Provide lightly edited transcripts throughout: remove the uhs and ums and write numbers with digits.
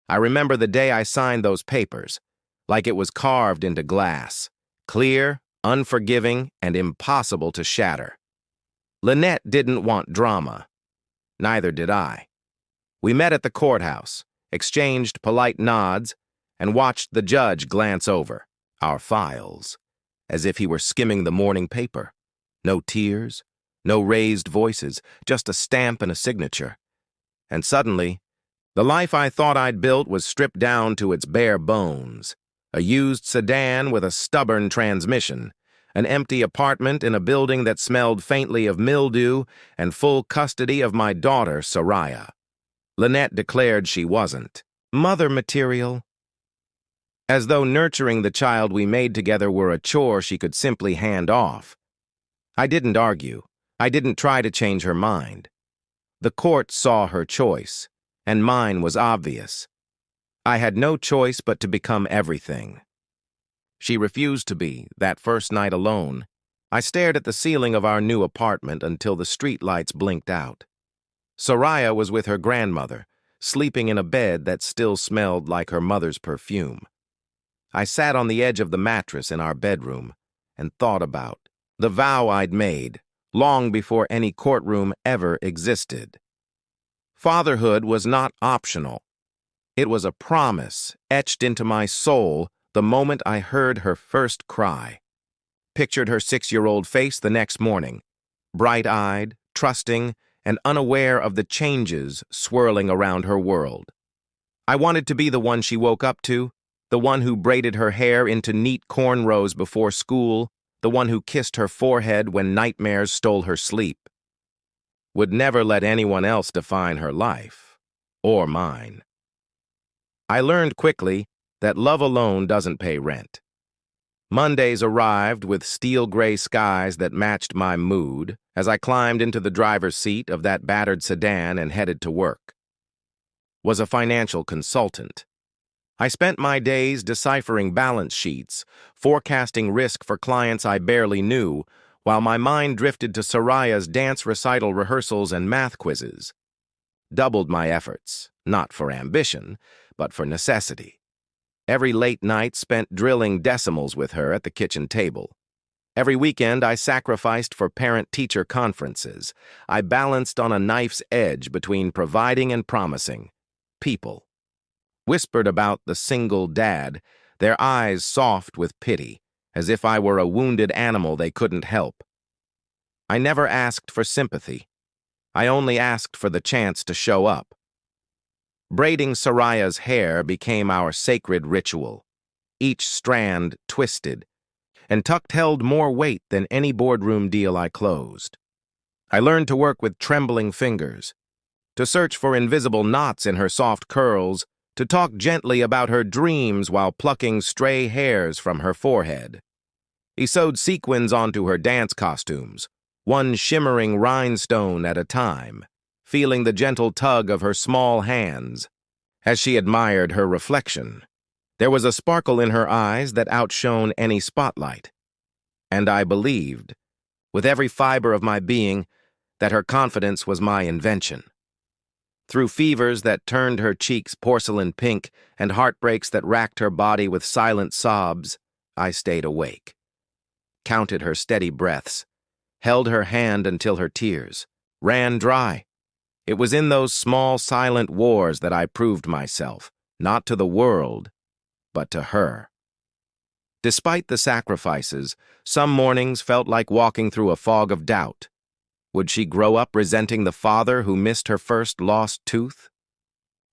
I remember the day I signed those papers, like it was carved into glass, clear, unforgiving, and impossible to shatter. Lynette didn't want drama. Neither did I. We met at the courthouse, exchanged polite nods, and watched the judge glance over our files, as if he were skimming the morning paper. No tears, no raised voices, just a stamp and a signature. And suddenly, the life I thought I'd built was stripped down to its bare bones. A used sedan with a stubborn transmission, an empty apartment in a building that smelled faintly of mildew, and full custody of my daughter, Soraya. Lynette declared she wasn't. Mother material. As though nurturing the child we made together were a chore she could simply hand off. I didn't argue. I didn't try to change her mind. The court saw her choice, and mine was obvious. I had no choice but to become everything. She refused to be, that first night alone. I stared at the ceiling of our new apartment until the streetlights blinked out. Soraya was with her grandmother, sleeping in a bed that still smelled like her mother's perfume. I sat on the edge of the mattress in our bedroom and thought about the vow I'd made long before any courtroom ever existed. Fatherhood was not optional. It was a promise etched into my soul the moment I heard her first cry. Pictured her 6-year-old face the next morning, bright-eyed, trusting, and unaware of the changes swirling around her world. I wanted to be the one she woke up to, the one who braided her hair into neat cornrows before school, the one who kissed her forehead when nightmares stole her sleep. Would never let anyone else define her life, or mine. I learned quickly that love alone doesn't pay rent. Mondays arrived with steel-gray skies that matched my mood as I climbed into the driver's seat of that battered sedan and headed to work. Was a financial consultant. I spent my days deciphering balance sheets, forecasting risk for clients I barely knew, while my mind drifted to Soraya's dance recital rehearsals and math quizzes. Doubled my efforts, not for ambition, but for necessity. Every late night spent drilling decimals with her at the kitchen table. Every weekend I sacrificed for parent-teacher conferences. I balanced on a knife's edge between providing and promising. People. Whispered about the single dad, their eyes soft with pity, as if I were a wounded animal they couldn't help. I never asked for sympathy. I only asked for the chance to show up. Braiding Soraya's hair became our sacred ritual. Each strand twisted, and tucked held more weight than any boardroom deal I closed. I learned to work with trembling fingers, to search for invisible knots in her soft curls, to talk gently about her dreams while plucking stray hairs from her forehead. He sewed sequins onto her dance costumes, one shimmering rhinestone at a time, feeling the gentle tug of her small hands. As she admired her reflection, there was a sparkle in her eyes that outshone any spotlight. And I believed, with every fiber of my being, that her confidence was my invention. Through fevers that turned her cheeks porcelain pink and heartbreaks that racked her body with silent sobs, I stayed awake. Counted her steady breaths, held her hand until her tears ran dry. It was in those small, silent wars that I proved myself, not to the world, but to her. Despite the sacrifices, some mornings felt like walking through a fog of doubt. Would she grow up resenting the father who missed her first lost tooth?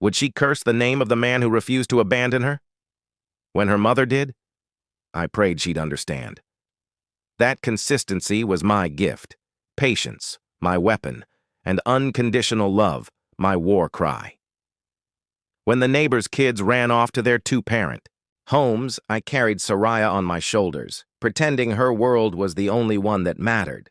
Would she curse the name of the man who refused to abandon her? When her mother did, I prayed she'd understand. That consistency was my gift, patience, my weapon, and unconditional love, my war cry. When the neighbors' kids ran off to their two-parent homes, I carried Soraya on my shoulders, pretending her world was the only one that mattered.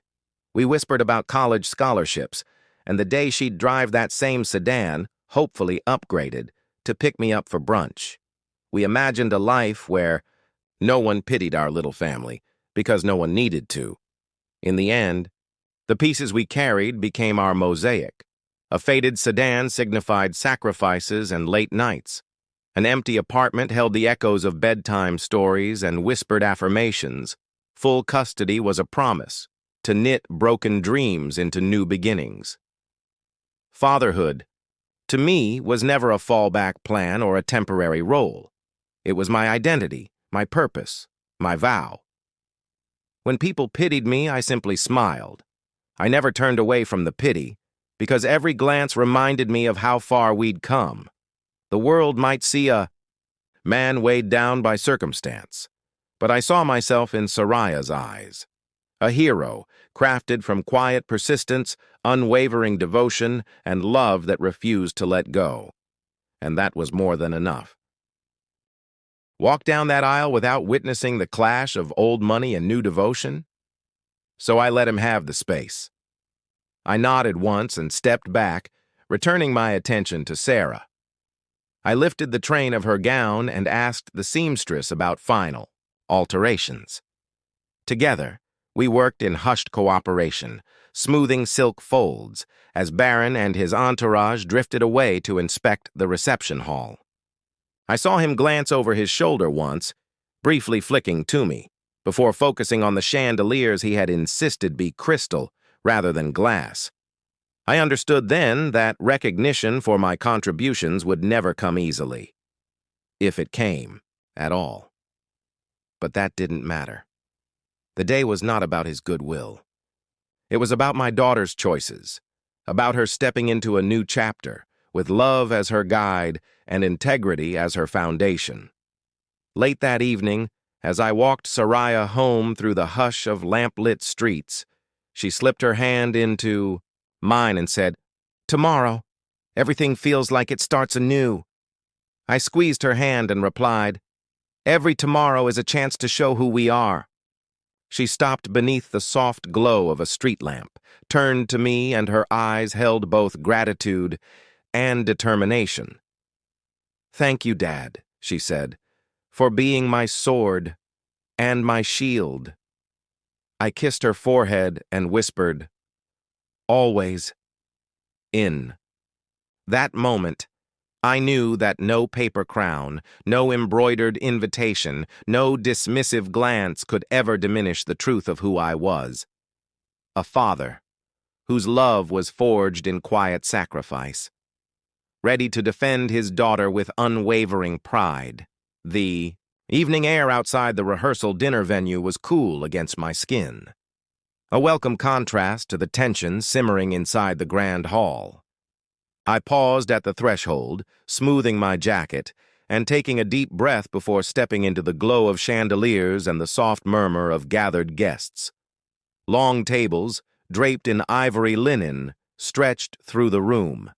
We whispered about college scholarships, and the day she'd drive that same sedan, hopefully upgraded, to pick me up for brunch. We imagined a life where no one pitied our little family, because no one needed to. In the end, the pieces we carried became our mosaic. A faded sedan signified sacrifices and late nights. An empty apartment held the echoes of bedtime stories and whispered affirmations. Full custody was a promise to knit broken dreams into new beginnings. Fatherhood, to me, was never a fallback plan or a temporary role. It was my identity, my purpose, my vow. When people pitied me, I simply smiled. I never turned away from the pity, because every glance reminded me of how far we'd come. The world might see a man weighed down by circumstance, but I saw myself in Soraya's eyes. A hero, crafted from quiet persistence, unwavering devotion, and love that refused to let go. And that was more than enough. Walk down that aisle without witnessing the clash of old money and new devotion? So I let him have the space. I nodded once and stepped back, returning my attention to Sarah. I lifted the train of her gown and asked the seamstress about final alterations. Together, we worked in hushed cooperation, smoothing silk folds, as Baron and his entourage drifted away to inspect the reception hall. I saw him glance over his shoulder once, briefly flicking to me, before focusing on the chandeliers he had insisted be crystal rather than glass. I understood then that recognition for my contributions would never come easily, if it came at all. But that didn't matter. The day was not about his goodwill. It was about my daughter's choices, about her stepping into a new chapter, with love as her guide and integrity as her foundation. Late that evening, as I walked Soraya home through the hush of lamp-lit streets, she slipped her hand into mine and said, "Tomorrow, everything feels like it starts anew." I squeezed her hand and replied, "Every tomorrow is a chance to show who we are." She stopped beneath the soft glow of a street lamp, turned to me, and her eyes held both gratitude and determination. "Thank you, Dad," she said, "for being my sword and my shield." I kissed her forehead and whispered, "Always." In that moment, I knew that no paper crown, no embroidered invitation, no dismissive glance could ever diminish the truth of who I was. A father, whose love was forged in quiet sacrifice, ready to defend his daughter with unwavering pride. The evening air outside the rehearsal dinner venue was cool against my skin, a welcome contrast to the tension simmering inside the grand hall. I paused at the threshold, smoothing my jacket, and taking a deep breath before stepping into the glow of chandeliers and the soft murmur of gathered guests. Long tables, draped in ivory linen, stretched through the room.